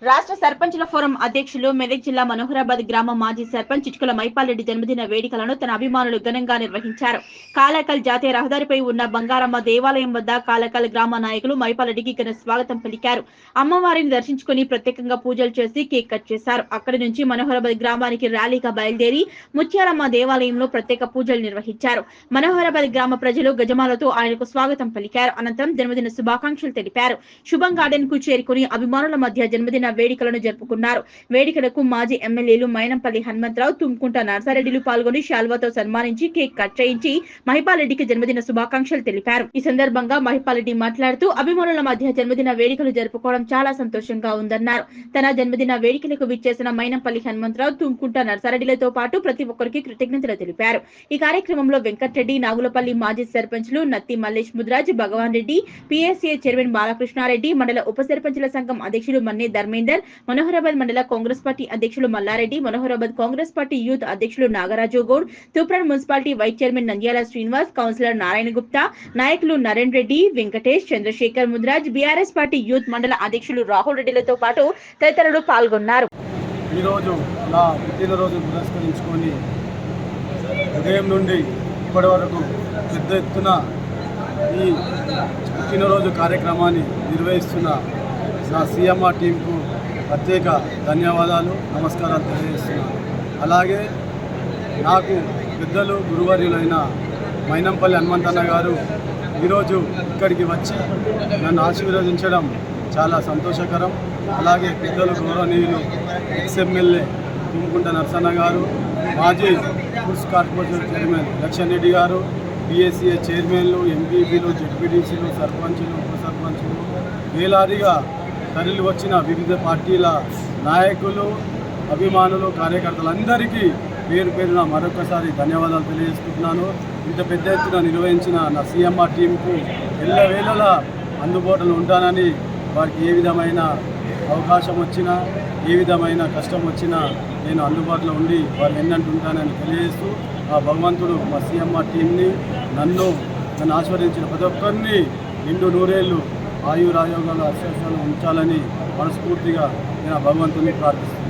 రాష్ట్ర సర్పంచుల ఫోరం అధ్యక్షులు మెదక్ జిల్లా మనోహరాబాద్ గ్రామ మాజీ సర్పంచ్ చిట్కుల మైపాల్రెడ్డి జన్మదిన వేడుకలను తన అభిమానులు ఘనంగా నిర్వహించారు. కాలకల్ జాతీయ రహదారిపై ఉన్న బంగారమ్మ దేవాలయం వద్ద కాలకల్ గ్రామ నాయకులు మైపాల్రెడ్డికి ఘన స్వాగతం పలికారు. అమ్మవారిని దర్శించుకుని ప్రత్యేకంగా పూజలు చేసి కేక్ కట్ చేశారు. అక్కడి నుంచి మనోహరాబాద్ గ్రామానికి ర్యాలీగా బయలుదేరి ముత్యాలమ్మ దేవాలయంలో ప్రత్యేక పూజలు నిర్వహించారు. మనోహరాబాద్ గ్రామ ప్రజలు గజమాలతో ఆయనకు స్వాగతం పలికారు. అనంతరం జన్మదిన శుభాకాంక్షలు తెలిపారు. శుభం గార్డెన్ కు చేరుకుని అభిమానుల మధ్య జన్మదిన వేడుకలను జరుపుకున్నారు. వేడుకలకు మాజీ ఎమ్మెల్యేలు మైనంపల్లి హనుమంతరావు, తుమ్కుంట నర్సారెడ్డిలు పాల్గొని శాల్వాతో సన్మానించి కేక్ కట్ చేయించి మహిపాల్రెడ్డికి జన్మదిన శుభాకాంక్షలు తెలిపారు. ఈ సందర్భంగా మహిపాల్రెడ్డి మాట్లాడుతూ అభిమానుల మధ్య జన్మదిన వేడుకలు జరుపుకోవడం చాలా సంతోషంగా ఉందన్నారు. తన జన్మదిన వేడుకలకు విచ్చేసిన మైనంపల్లి హనుమంతరావు, తుమ్కుంట నర్సారెడ్డిలతో పాటు ప్రతి ఒక్కరికి కృతజ్ఞతలు తెలిపారు. ఈ కార్యక్రమంలో వెంకటరెడ్డి, నాగులపల్లి మాజీ సర్పంచ్లు నత్తి మల్లేష్ ముద్రాజ్, భగవాన్ రెడ్డి, పిఎస్ఏ చైర్మన్ బాలకృష్ణారెడ్డి, మండల ఉప సర్పంచుల సంఘం అధ్యక్షులు మన్నే ధర్మేందర్, మనోహరాబాద్ మండల కాంగ్రెస్ పార్టీ అధ్యక్షులు మల్లారెడ్డి, మనోహరాబాద్ కాంగ్రెస్ పార్టీ యూత్ అధ్యక్షులు Nagaraju Goud, Toopran municipality vice chairman Nandyala Srinivas, councillor Narayana Gupta, నాయకులు Naren Reddy, Venkatesh, Chandrashekar Mudraj, BRS party youth మండల అధ్యక్షులు రాహుల్ రెడ్డిలతో పాటు తదితరులు పాల్గొన్నారు. ఈరోజు నా పుట్టినరోజు పురస్కరించుకొని ఉదయం నుండి ఇప్పటి వరకు పెద్ద ఎత్తున ఈ పుట్టినరోజు కార్యక్రమాన్ని నిర్వహిస్తున్న నా సీఎంఆర్ టీంకు ప్రత్యేక ధన్యవాదాలు, నమస్కారాలు తెలియజేస్తున్నాను. అలాగే నాకు పెద్దలు గురువర్యులైన మైనంపల్లి హనుమంతన్న గారు ఈరోజు ఇక్కడికి వచ్చి నన్ను ఆశీర్వదించడం చాలా సంతోషకరం. అలాగే పెద్దలు గౌరవనీయులు ఎక్స్ఎమ్మెల్యే తుమ్కుంట నరసన్న గారు, మాజీ పుల్స్ కార్పొరేషన్ చైర్మన్ లక్ష్మణ్ రెడ్డి గారు, పిఎస్సిఏ చైర్మన్లు, ఎంపీపీలు, జెడ్పీటీసీలు, సర్పంచులు, ఉప సర్పంచులు, వేలాదిగా తరలి వచ్చిన వివిధ పార్టీల నాయకులు, అభిమానులు, కార్యకర్తలందరికీ పేరు పేరున మరొకసారి ధన్యవాదాలు తెలియజేస్తున్నాను. ఇంత పెద్ద ఎత్తున నిర్వహించిన నా సీఎంఆర్ టీంకు ఎల్లవేళలా అందుబాటులో ఉంటానని, వారికి ఏ విధమైన అవకాశం వచ్చినా, ఏ విధమైన కష్టం వచ్చినా నేను అందుబాటులో ఉండి వారు ఎన్నంటుంటానని తెలియజేస్తూ, ఆ భగవంతుడు మా సీఎంఆర్ టీంని నన్ను ఆశీర్వదించిన ప్రతి ఒక్కరిని నిండు నూరేళ్లు ఆయురాయోగాల అశేషాలు ఉంచాలని మనస్ఫూర్తిగా నేను భగవంతుని ప్రార్థిస్తున్నాను.